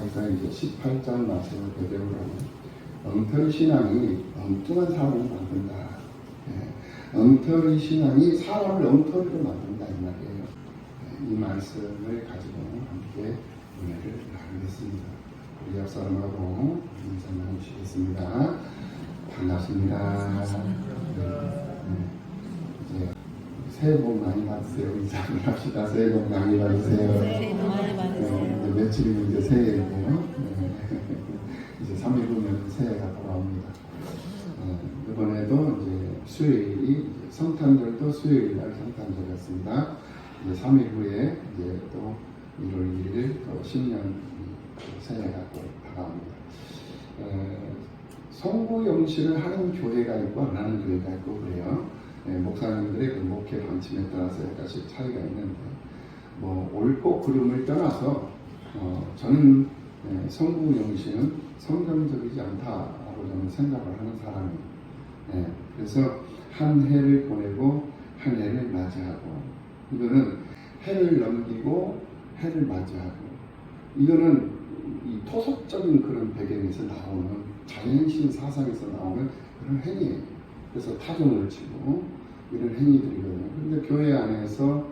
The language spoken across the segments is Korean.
그래서 이제 18장 말씀을 배경으로 하면 엉터리 신앙이 엉뚱한 사람을 만든다. 엉터리 신앙이 사람을 엉터리로 만든다 이 말이에요. 이 말씀을 가지고 함께 은혜를 나누겠습니다. 우리 옆 사람하고 인사 나누시겠습니다. 반갑습니다. 이제 새해 복 많이 받으세요. 인사를 합시다. 새해 복 많이 받으세요. 새해 복 많이 받으세요. 며칠이면 이제 새해인데요. 이제 3일 후면 새해가 돌아옵니다. 이번에도 이제 수요일이 성탄절도 수요일 날 성탄절이었습니다. 이제 3일 후에 이제 또 1월 1일 또 신년 새해가 또 다가옵니다. 성부 영신을 하는 교회가 있고 안 하는 교회가 있고 그래요. 목사님들의 그 목회 방침에 따라서 약간씩 차이가 있는데 뭐 옳고 그름을 떠나서 저는 성부 영신은 성경적이지 않다라고 저는 생각을 하는 사람이에요. 그래서 한 해를 보내고 한 해를 맞이하고 이거는 해를 넘기고 해를 맞이하고 이거는 이 토속적인 그런 배경에서 나오는 자연신 사상에서 나오는 그런 행위예요. 그래서 타종을 치고 이런 행위들이거든요. 그런데 교회 안에서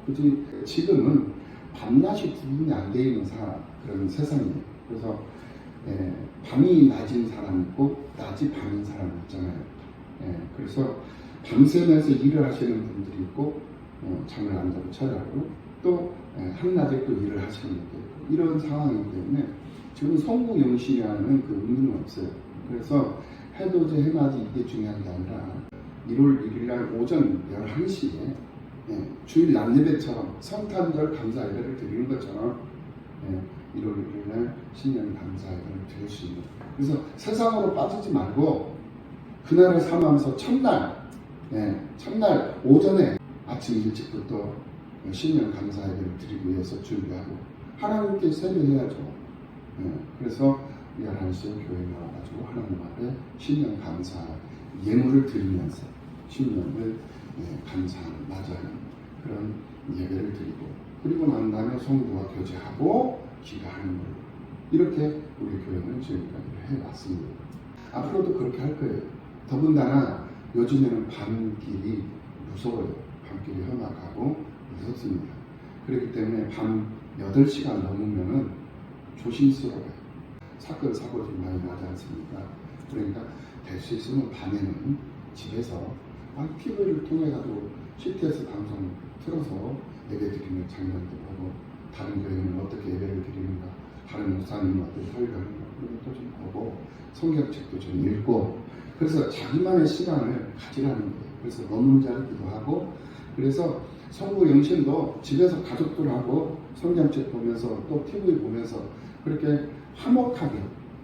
굳이 지금은 밤낮이 구분이 안 되어 있는 그런 세상이에요. 그래서 밤이 낮인 사람 있고 낮이 밤인 사람 있잖아요. 그래서 밤새면서 일을 하시는 분들이 있고 잠을 안 자고 철야하고 또 한낮에 또 일을 하시는 분들이 있고 이런 상황이기 때문에 지금 성부 영신이라는 그 의미는 없어요. 그래서 해돋이 해맞이 이게 중요한 게 아니라 1월 1일 날 오전 11시에 주일 낮예배처럼 성탄절 감사 예배를 드리는 것처럼 1월 1일 날 신년 감사 예배를 드릴 수 있는 그래서 세상으로 빠지지 말고 그날을 삼으면서 첫날 오전에 아침 일찍부터 신년 감사 예배를 드리기 위해서 준비하고 하나님께 세배해야죠. 그래서 11시에 교회에 나와가지고 하나님 앞에 신년 감사 예물을 드리면서 신년을 감사하는 맞이하는 그런 예배를 드리고 그리고 난 다음에 성도와 교제하고 기도하는 걸로 이렇게 우리 교회는 지금까지 해왔습니다. 앞으로도 그렇게 할 거예요. 더군다나 요즘에는 밤길이 무서워요. 밤길이 험악하고 무섭습니다. 그렇기 때문에 밤 8시가 넘으면은 조심스러워요. 사건 사고들이 많이 나지 않습니까? 그러니까 될 수 있으면 밤에는 집에서 TV를 통해 가지고 CTS 방송 틀어서 예배 드리는 장면도 보고 다른 교회는 어떻게 예배를 드리는가 다른 목사님은 어떻게 설교하는가 그런 것도 좀 보고 성경책도 좀 읽고 그래서 자기만의 시간을 가지라는 거예요. 그래서 논문자를 기도하고 그래서 성부 영신도 집에서 가족들하고 성경책 보면서 또 TV 보면서 그렇게 화목하게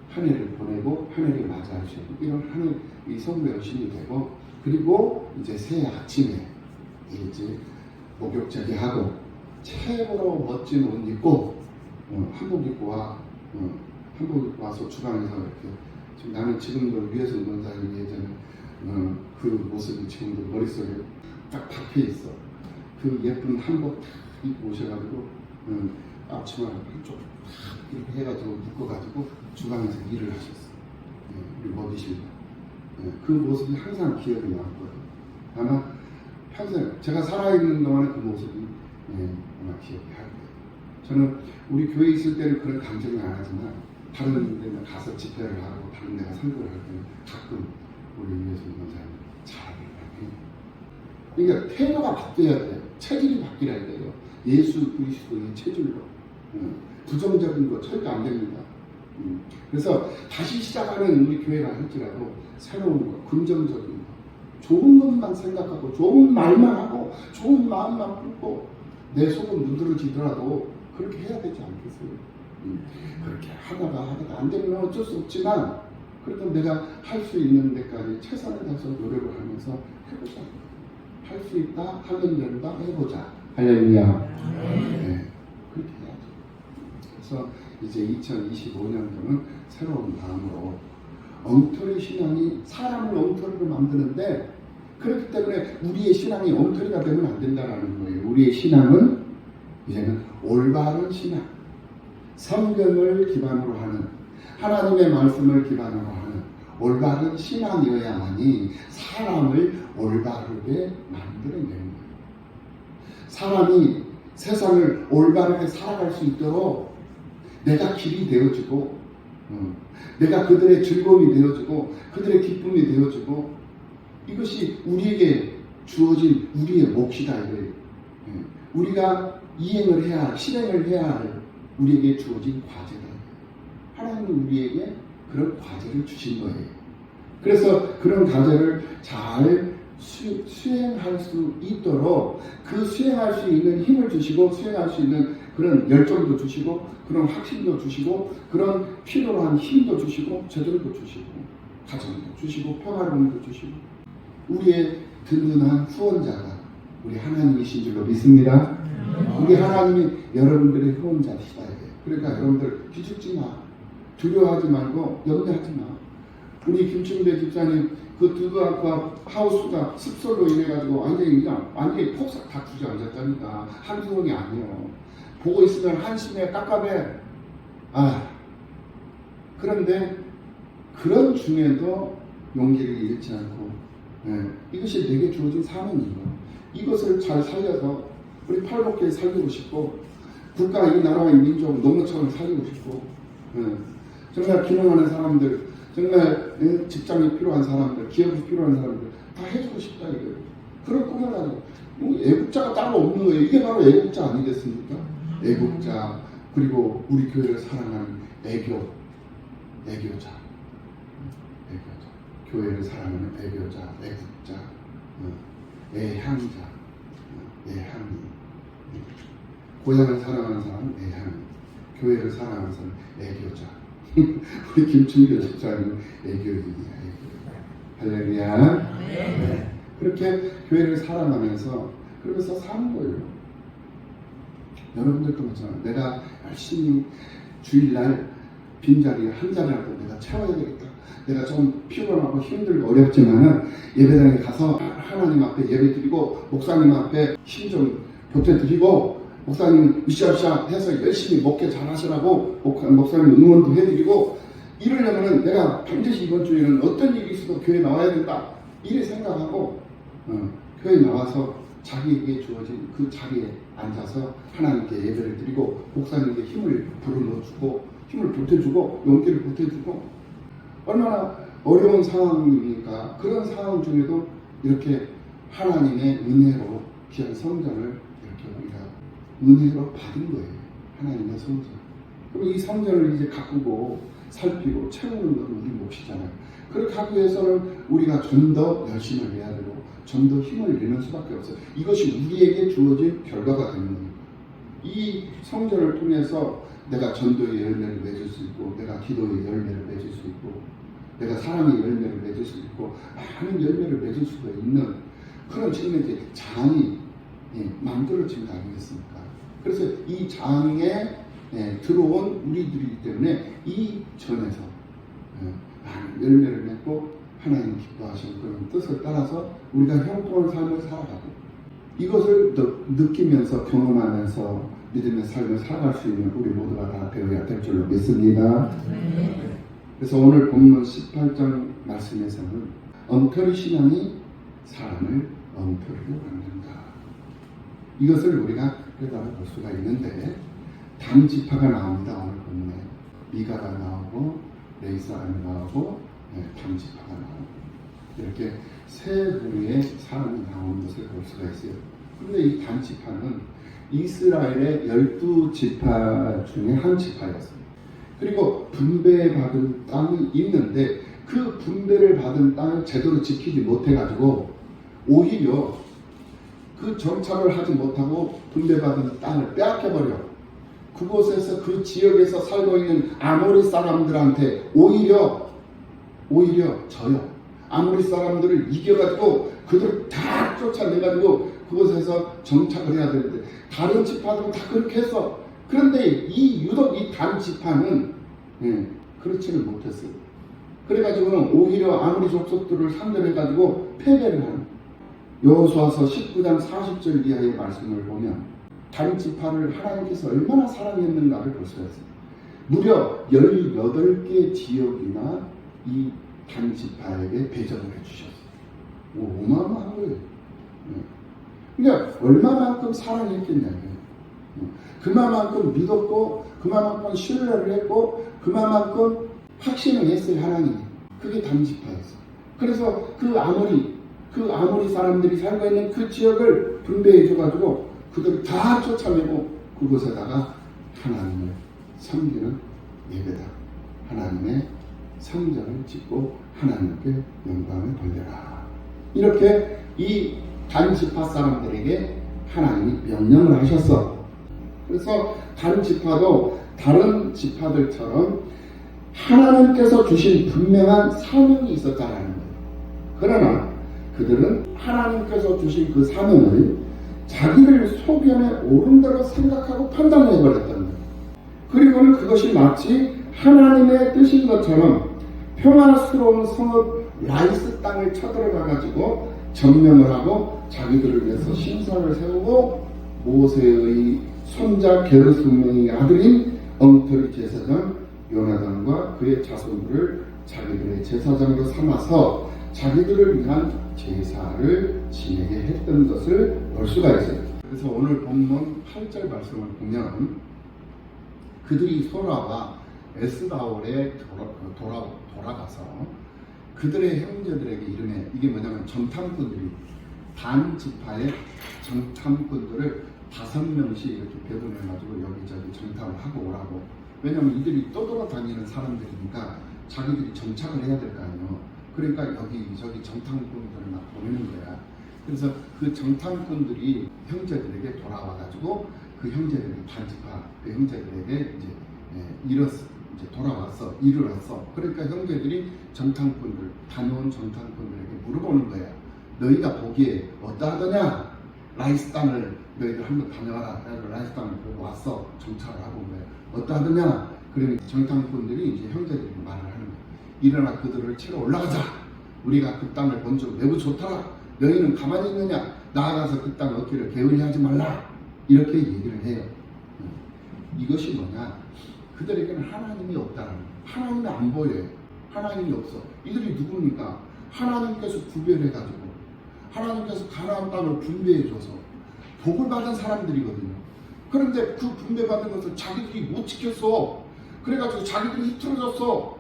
한 해를 보내고 한 해를 맞이할 수 있는 이런 한 해 이 성부 영신이 되고 그리고 이제 새해 아침에 이제 목욕제기 하고 최고로 멋진 옷 입고 한복 입고 와서 주방에서 이렇게 지금 나는 지금도 위에서 입는 사람이 예전에 그 모습이 지금도 머릿속에 딱 박혀 있어. 그 예쁜 한복 딱 입고 오셔가지고 앞치마를 한쪽 이렇게 해가지고 묶어가지고 주방에서 일을 하셨어. 우리 먹이실까. 그 모습이 항상 기억이 남거든요. 아마 평생 제가 살아있는 동안에 그 모습이 아마 기억이 할 거예요. 저는 우리 교회에 있을 때는 그런 감정이 안 하지만 다른 데 가서 집회를 하고 다른 데가 선교를 할 때는 가끔 우리 위에서 있는 사람이 잘하더라고요. 그러니까 태도가 바뀌어야 돼요. 체질이 바뀌어야 돼요. 예수 그리스도의 체질로. 부정적인 거 절대 안 됩니다. 그래서 다시 시작하는 우리 교회라 할지라도 새로운 거, 긍정적인 거, 좋은 것만 생각하고 좋은 말만 하고 좋은 마음만 품고 내 속은 문드러지더라도 그렇게 해야 되지 않겠어요? 그렇게 하다가 안 되면 어쩔 수 없지만 그래도 내가 할 수 있는 데까지 최선을 다해서 노력을 하면서 해보자. 할 수 있다, 하면 된다, 해보자. 할렐루야. 네, 그렇게 해야죠. 그래서 이제 2025년도는 새로운 마음으로 엉터리 신앙이 사람을 엉터리로 만드는데 그렇기 때문에 우리의 신앙이 엉터리가 되면 안 된다는 거예요. 우리의 신앙은 이제는 올바른 신앙, 성경을 기반으로 하는 하나님의 말씀을 기반으로 하는 올바른 신앙이어야만이 사람을 올바르게 만들어내는 거예요. 사람이 세상을 올바르게 살아갈 수 있도록 내가 길이 되어주고 내가 그들의 즐거움이 되어주고 그들의 기쁨이 되어주고 이것이 우리에게 주어진 우리의 몫이다 이거예요. 우리가 이행을 해야 할, 실행을 해야 할 우리에게 주어진 과제다. 하나님은 우리에게 그런 과제를 주신 거예요. 그래서 그런 과제를 잘 수행할 수 있도록 그 수행할 수 있는 힘을 주시고 수행할 수 있는 그런 열정도 주시고 그런 확신도 주시고 그런 필요로 한 힘도 주시고 재정도 주시고 가정도 주시고 평화로움도 주시고 우리의 든든한 후원자가 우리 하나님이신 줄로 믿습니다. 우리 하나님이 여러분들의 후원자시다. 그러니까 여러분들 기죽지 마. 두려워하지 말고 염려하지 마. 우리 김충대 집사님 그 두두학과 하우스가 습설로 인해가지고 완전히 폭삭 다 주저앉았다니까. 한두 번이 아니에요. 보고 있으면 한심해 깝깝해. 그런데 그런 중에도 용기를 잃지 않고 이것이 내게 주어진 사명이에요. 이것을 잘 살려서 우리 팔복교에 살리고 싶고 국가 이 나라와 이 민족 농어촌을 살리고 싶고 정말 기능하는 사람들 정말 직장이 필요한 사람들 기업이 필요한 사람들 다 해주고 싶다 이거예요. 그런 꿈을 가지고 애국자가 따로 없는 거예요. 이게 바로 애국자 아니겠습니까? 애국자 그리고 우리 교회를 사랑하는 애교자 교회를 사랑하는 애교자 애국자 애향자 애향이 고향을 사랑하는 사람은 애향이 교회를 사랑하는 사람은 애교자 우리 김충교 집사님은 애교인이야. 할렐루야. 네. 그렇게 교회를 사랑하면서 그러면서 사는 거예요. 여러분들도 마찬가지로 내가 열심히 주일날 빈자리 한 자리라도 내가 채워야 되겠다. 내가 좀 피곤하고 힘들고 어렵지만은 예배당에 가서 하나님 앞에 예배 드리고 목사님 앞에 힘 좀 보태드리고 목사님 으쌰으쌰 해서 열심히 목회 잘 하시라고 목사님 응원도 해드리고 이러려면은 내가 반드시 이번 주에는 어떤 일이 있어도 교회에 나와야 된다. 이래 생각하고 교회에 나와서 자기에게 주어진 그 자리에 앉아서 하나님께 예배를 드리고 목사님께 힘을 불어넣어주고 힘을 보태주고 용기를 보태주고 얼마나 어려운 상황입니까? 그런 상황 중에도 이렇게 하나님의 은혜로 귀한 성전을 이렇게 우리가 은혜로 받은 거예요. 하나님의 성전. 그리고 이 성전을 이제 가꾸고 살피고 채우는 건 우리 몫이잖아요. 그렇게 하기 위해서는 우리가 좀 더 열심을 해야 되고 좀 더 힘을 내는 수밖에 없어요. 이것이 우리에게 주어진 결과가 되는 겁니다. 이 성전을 통해서 내가 전도의 열매를 맺을 수 있고 내가 기도의 열매를 맺을 수 있고 내가 사랑의 열매를 맺을 수 있고 많은 열매를 맺을 수가 있는 그런 지금 이제 장이 만들어진 거 아니겠습니까? 그래서 이 장에 들어온 우리들이기 때문에 이 전에서 많은 열매를 맺고 하나님 기뻐하시는 그런 뜻을 따라서 우리가 형통한 삶을 살아가고 이것을 느끼면서 경험하면서 믿음의 삶을 살아갈 수 있는 우리 모두가 다 되어야 될 줄로 믿습니다. 그래서 오늘 본문 18장 말씀에서는 엉터리 신앙이 사람을 엉터리로 만든다. 이것을 우리가 깨달아 볼 수가 있는데 단지파가 나옵니다. 오늘 본문에 미가가 나오고 레이사가 나오고 단지파가 나오고 이렇게 세 부류의 사람이 나오는 것을 볼 수가 있어요. 그런데 이 단지파는 이스라엘의 12지파 중에 한 지파였습니다. 그리고 분배받은 땅이 있는데 그 분배를 받은 땅을 제대로 지키지 못해가지고 오히려 그 정착을 하지 못하고 분배받은 땅을 빼앗겨버려 그곳에서 그 지역에서 살고 있는 아모리 사람들한테 오히려 져요. 아모리 사람들을 이겨가지고 그들을 다 쫓아내가지고 그곳에서 정착을 해야 되는데 다른 지파들은 다 그렇게 했어. 그런데 유독 이 단 지파는 그렇지는 못했어요. 그래가지고는 오히려 아모리 족속들을 상대로 해가지고 패배를 하는 여호수아서 19장 40절 이하의 말씀을 보면 단 지파를 하나님께서 얼마나 사랑했는가를 볼 수가 있어요. 무려 18개 지역이나 이 단지파에게 배정을 해주셨어요. 어마어마한 거예요. 그러니까 얼마만큼 사랑했겠냐고요. 그만큼 믿었고, 그만큼 신뢰를 했고, 그만큼 확신을 했어요, 하나님이. 그게 단지파였어요. 그래서 그 아모리 사람들이 살고 있는 그 지역을 분배해줘가지고 그들을 다 쫓아내고 그곳에다가 하나님을 섬기는 예배다. 하나님의 성전을 짓고 하나님께 영광을 돌려라. 이렇게 이 단지파 사람들에게 하나님이 명령을 하셨어. 그래서 단지파도 다른 지파들처럼 하나님께서 주신 분명한 사명이 있었다라는 거예요. 그러나 그들은 하나님께서 주신 그 사명을 자기들 소견에 옳은 대로 생각하고 판단해 버렸던 거예요. 그리고는 그것이 마치 하나님의 뜻인 것처럼 평화스러운 성읍 라이스 땅을 쳐들어가 가지고 점령을 하고 자기들을 위해서 신상을 세우고 모세의 손자 게르솜의 아들인 엉터리 제사장 요나단과 그의 자손들을 자기들의 제사장으로 삼아서 자기들을 위한 제사를 지내게 했던 것을 볼 수가 있어요. 그래서 오늘 본문 8절 말씀을 보면 그들이 소라와 에스다올에 돌아가서 그들의 형제들에게 이르매, 이게 뭐냐면 정탐꾼들이 단 지파의 정탐꾼들을 5명씩 이렇게 배분해가지고 여기저기 정탐을 하고 오라고. 왜냐면 이들이 떠돌아다니는 사람들이니까 자기들이 정착을 해야 될 거 아니에요. 그러니까 여기저기 정탐꾼들을 막 보내는 거야. 그래서 그 정탐꾼들이 형제들에게 돌아와가지고 그 형제들이 단지파 그 형제들에게 이제 돌아왔어, 이르렀어. 그러니까 형제들이 정탐꾼들, 다녀온 정탐꾼들에게 물어보는 거야. 너희가 보기에 어떠하더냐? 라이스 땅을 너희들 한번 다녀와라. 라이스 땅을 보고 왔어. 정착을 하고 온 거야. 어떠하더냐? 그러니까 정탐꾼들이 이제 형제들에게 말을 하는 거야. 일어나 그들을 치러 올라가자. 우리가 그 땅을 본 줄 매우 좋더라. 너희는 가만히 있느냐? 나아가서 그 땅 얻기를 게을리하지 말라. 이렇게 얘기를 해요. 이것이 뭐냐? 그들에게는 하나님이 없다는 거예요. 하나님이 안 보여요. 하나님이 없어. 이들이 누굽니까? 하나님께서 구별해가지고 하나님께서 가나안 땅을 분배해줘서 복을 받은 사람들이거든요. 그런데 그 분배받은 것을 자기들이 못 지켰어. 그래가지고 자기들이 흐트러졌어.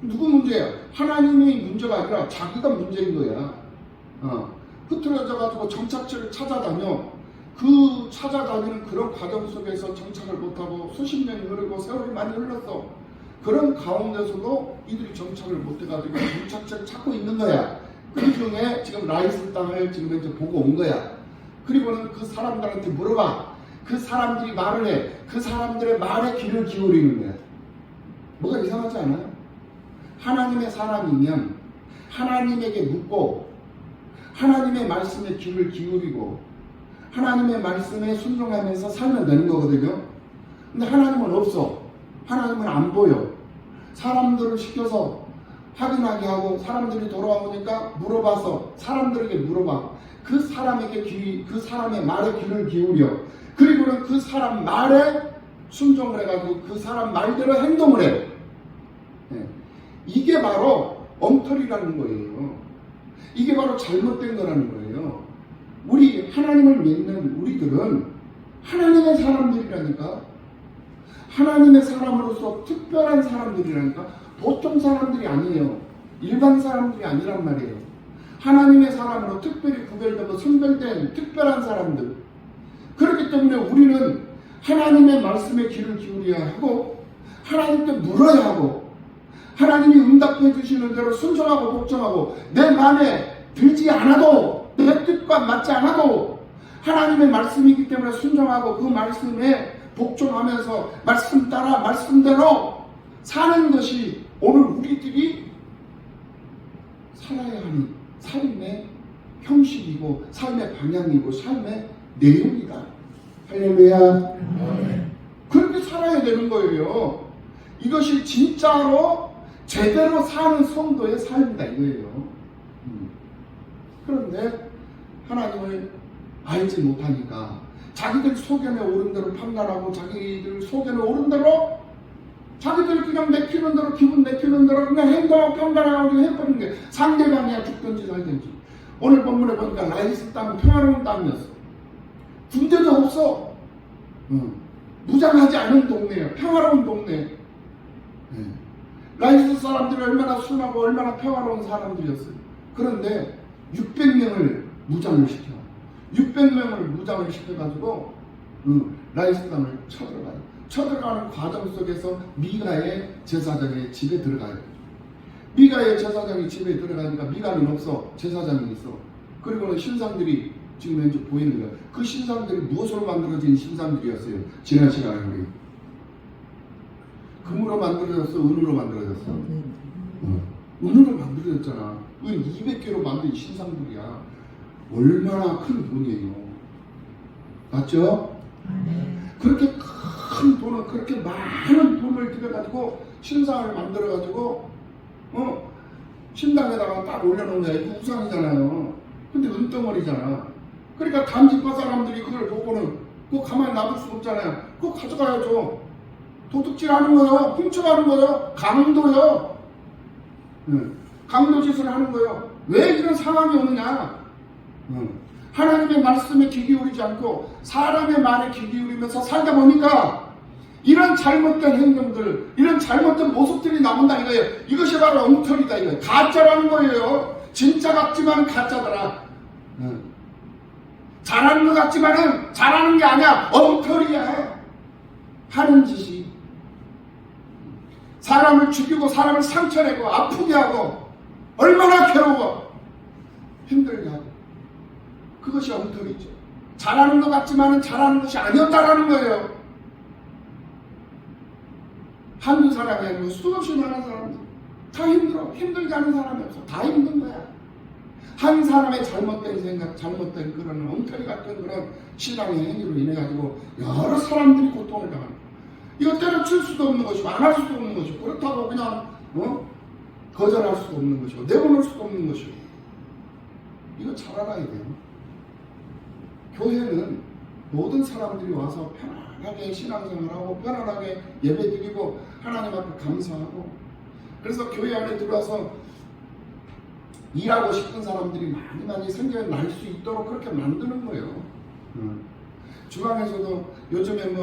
누구 문제야? 하나님이 문제가 아니라 자기가 문제인 거야. 흐트러져가지고 정착지를 찾아다녀. 그 찾아다니는 그런 과정 속에서 정착을 못하고 수십 년이 흐르고 세월이 많이 흘렀어. 그런 가운데서도 이들이 정착을 못해가지고 정착지를 찾고 있는 거야. 그 중에 지금 라이스 땅을 지금 이제 보고 온 거야. 그리고는 그 사람들한테 물어봐. 그 사람들이 말을 해. 그 사람들의 말에 귀를 기울이는 거야. 뭐가 이상하지 않아요? 하나님의 사람이면 하나님에게 묻고 하나님의 말씀에 귀를 기울이고 하나님의 말씀에 순종하면서 살면 되는 거거든요. 근데 하나님은 없어. 하나님은 안 보여. 사람들을 시켜서 확인하게 하고 사람들이 돌아오니까 물어봐서 사람들에게 물어봐. 그 사람에게 그 사람의 말에 귀를 기울여. 그리고는 그 사람 말에 순종을 해가지고 그 사람 말대로 행동을 해. 이게 바로 엉터리라는 거예요. 이게 바로 잘못된 거라는 거예요. 우리 하나님을 믿는 우리들은 하나님의 사람들이라니까. 하나님의 사람으로서 특별한 사람들이라니까. 보통 사람들이 아니에요. 일반 사람들이 아니란 말이에요. 하나님의 사람으로 특별히 구별되고 선별된 특별한 사람들. 그렇기 때문에 우리는 하나님의 말씀에 귀를 기울여야 하고 하나님께 물어야 하고 하나님이 응답해 주시는 대로 순종하고 복종하고 내 마음에 들지 않아도 내 뜻과 맞지 않아도 하나님의 말씀이기 때문에 순종하고 그 말씀에 복종하면서 말씀 따라 말씀대로 사는 것이 오늘 우리들이 살아야 하는 삶의 형식이고 삶의 방향이고 삶의 내용이다. 할렐루야. 그렇게 살아야 되는 거예요. 이것이 진짜로 제대로 사는 성도의 삶이다 이거예요. 그런데 하나님을 알지 못하니까 자기들 소견에 옳은 대로 판단하고 자기들 소견에 옳은 대로 자기들 그냥 내키는 대로 기분 내키는 대로 그냥 행동하고 해버리는 게 상대방이야 죽든지 살든지. 오늘 본문에 보니까 라이스 땅은 평화로운 땅이었어. 군대도 없어. 무장하지 않은 동네예요. 평화로운 동네. 라이스 사람들이 얼마나 순하고 얼마나 평화로운 사람들이었어요. 그런데 600명을 무장을 시켜. 600명을 무장을 시켜가지고 라이스 땅을 쳐들어가요. 쳐들어가는 과정 속에서 미가의 제사장의 집에 들어가요. 미가의 제사장이 집에 들어가니까 미가는 없어. 제사장이 있어. 그리고는 신상들이 지금 현재 보이는 거예요. 그 신상들이 무엇으로 만들어진 신상들이었어요? 지난 시간에 우리 금으로 만들어졌어? 은으로 만들어졌어? 은으로 만들어졌잖아. 은 200개로 만든 신상들이야. 얼마나 큰 돈이에요. 맞죠? 그렇게 큰 돈을, 그렇게 많은 돈을 들여가지고 신상을 만들어가지고 신당에다가 딱 올려놓은 거야. 이거 우상이잖아요. 근데 은덩어리잖아. 그러니까 단지파 사람들이 그걸 보고는 그거 가만히 놔둘 수 없잖아요. 그거 가져가야죠. 도둑질 하는 거요. 훔쳐가는 거요. 강도요. 강도짓을 하는 거요. 왜 이런 상황이 오느냐. 하나님의 말씀에 귀 기울이지 않고 사람의 말에 귀 기울이면서 살다 보니까 이런 잘못된 행동들, 이런 잘못된 모습들이 나온다 이거예요. 이것이 바로 엉터리다 이거예요. 가짜라는 거예요. 진짜 같지만 가짜더라. 잘하는 것 같지만은 잘하는 게 아니야. 엉터리야. 하는 짓이 사람을 죽이고 사람을 상처내고 아프게 하고 얼마나 괴로워 힘들게 하고 그것이 엉터리죠. 잘하는 것 같지만은 잘하는 것이 아니었다라는 거예요. 한두 사람이 아니고 수없이 많은 사람들 다 힘들어. 힘들게 하는 사람이 없어. 다 힘든 거야. 한 사람의 잘못된 생각, 잘못된 그런 엉터리 같은 그런 신앙의 행위로 인해 가지고 여러 사람들이 고통을 당하는 거야. 이거 때려칠 수도 없는 것이고 안 할 수도 없는 것이고 그렇다고 그냥 거절할 수도 없는 것이고 내보낼 수도 없는 것이고 이거 잘 알아야 돼요. 교회는 모든 사람들이 와서 편안하게 신앙생활하고 편안하게 예배드리고 하나님 앞에 감사하고 그래서 교회 안에 들어와서 일하고 싶은 사람들이 많이 생겨날 날 수 있도록 그렇게 만드는 거예요. 주방에서도 요즘에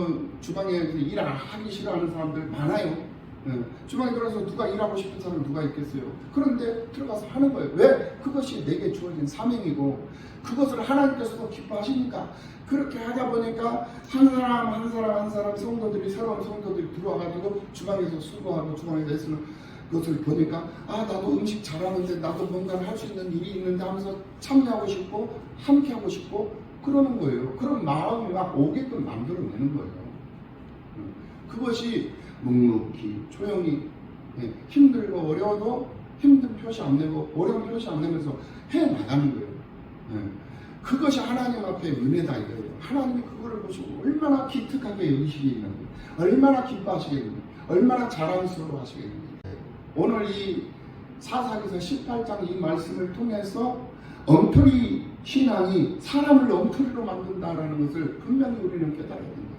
주방에 일 하기 싫어하는 사람들 많아요. 주방에 들어가서 누가 일하고 싶은 사람 누가 있겠어요. 그런데 들어가서 하는 거예요. 왜? 그것이 내게 주어진 사명이고 그것을 하나님께서도 기뻐하시니까 그렇게 하다 보니까 한 사람 성도들이 새로운 성도들이 들어와가지고 주방에서 수고하고 주방에서 애쓰는 그것을 보니까 나도 음식 잘하는데 나도 뭔가를 할 수 있는 일이 있는데 하면서 참여하고 싶고 함께 하고 싶고 그러는 거예요. 그런 마음이 막 오게끔 만들어내는 거예요. 그것이 묵묵히 조용히 힘들고 어려워도 힘든 표시 안 내고 어려운 표시 안 내면서 해나가는 거예요. 그것이 하나님 앞에 은혜다 이거예요. 하나님이 그거를 보시고 얼마나 기특하게 여기시겠는지 얼마나 기뻐하시겠는지 얼마나 자랑스러워 하시겠는지 오늘 이 사사기서 18장 이 말씀을 통해서 엉터리 신앙이 사람을 엉터리로 만든다라는 것을 분명히 우리는 깨달아야 된다.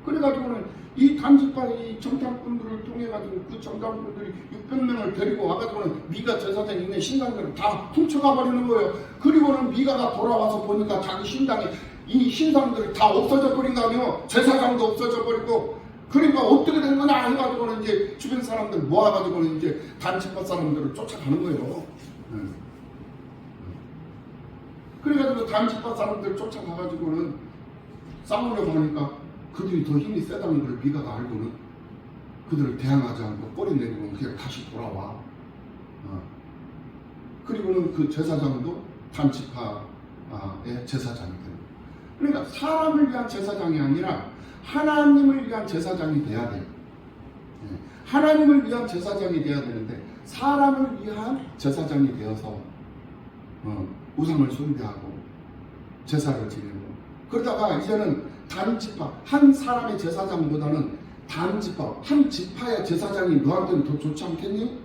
그래가지고는 이 단지파 이 정탐꾼들을 통해가지고 그 정탐꾼들이 600명을 데리고 와가지고는 미가 제사장이 있는 신당들을 다 훔쳐가 버리는 거예요. 그리고는 미가가 돌아와서 보니까 자기 신당에 이 신상들이 다 없어져 버린 거 아니에요. 제사장도 없어져 버리고 그러니까 어떻게 된 거냐 해가지고는 이제 주변 사람들 모아가지고는 이제 단지파 사람들을 쫓아가는 거예요. 그래가지고 단지파 사람들 쫓아가가지고는 싸우려고 하니까 그들이 더 힘이 세다는 걸 미가가 알고는 그들을 대항하지 않고 꼬리 내리고 그냥 다시 돌아와. 그리고는 그 제사장도 단지파의 제사장이 되는 거예요. 그러니까 사람을 위한 제사장이 아니라 하나님을 위한 제사장이 돼야 돼요. 하나님을 위한 제사장이 돼야 되는데 사람을 위한 제사장이 되어서 우상을 숭배하고 제사를 지내고 그러다가 이제는 단지파 한 사람의 제사장보다는 단지파 한 지파의 제사장이 너한테는 더 좋지 않겠니?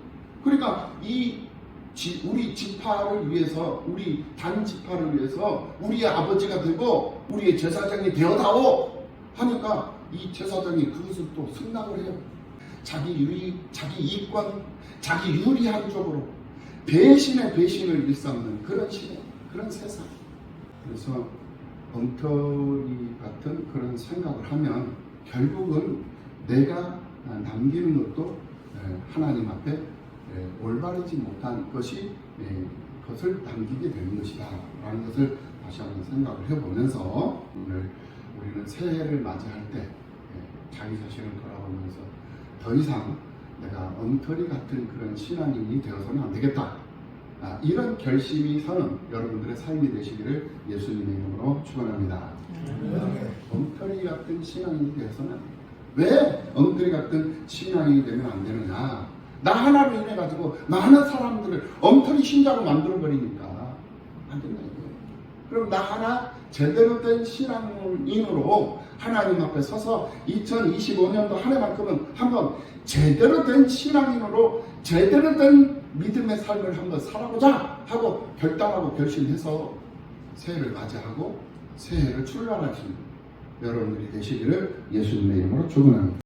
그러니까 우리 지파를 위해서 우리 단지파를 위해서 우리의 아버지가 되고 우리의 제사장이 되어다오 하니까 이 제사장이 그것을 또 승낙을 해요. 자기 유익, 자기 이권, 자기 유리한 쪽으로 배신의 배신을 일삼는 그런 시대, 그런 세상. 그래서 엉터리 같은 그런 생각을 하면 결국은 내가 남기는 것도 하나님 앞에 올바르지 못한 것이 그것을 남기게 되는 것이다 라는 것을 다시 한번 생각을 해보면서 오늘 우리는 새해를 맞이할 때 자기 자신을 돌아보면서 더 이상 내가 엉터리 같은 그런 신앙인이 되어서는 안 되겠다, 이런 결심이 서는 여러분들의 삶이 되시기를 예수님의 이름으로 축원합니다. 엉터리 같은 신앙인이 되어서는 안 돼요. 왜 엉터리 같은 신앙인이 되면 안 되느냐? 나 하나로 인해 가지고 많은 사람들을 엉터리 신자로 만들어 버리니까 안 된다 이거예요. 그럼 나 하나 제대로 된 신앙인으로 하나님 앞에 서서 2025년도 한 해만큼은 한번 제대로 된 신앙인으로 제대로 된 믿음의 삶을 한번 살아보자 하고 결단하고 결심해서 새해를 맞이하고 새해를 출발하시는 여러분들이 되시기를 예수님의 이름으로 축원합니다.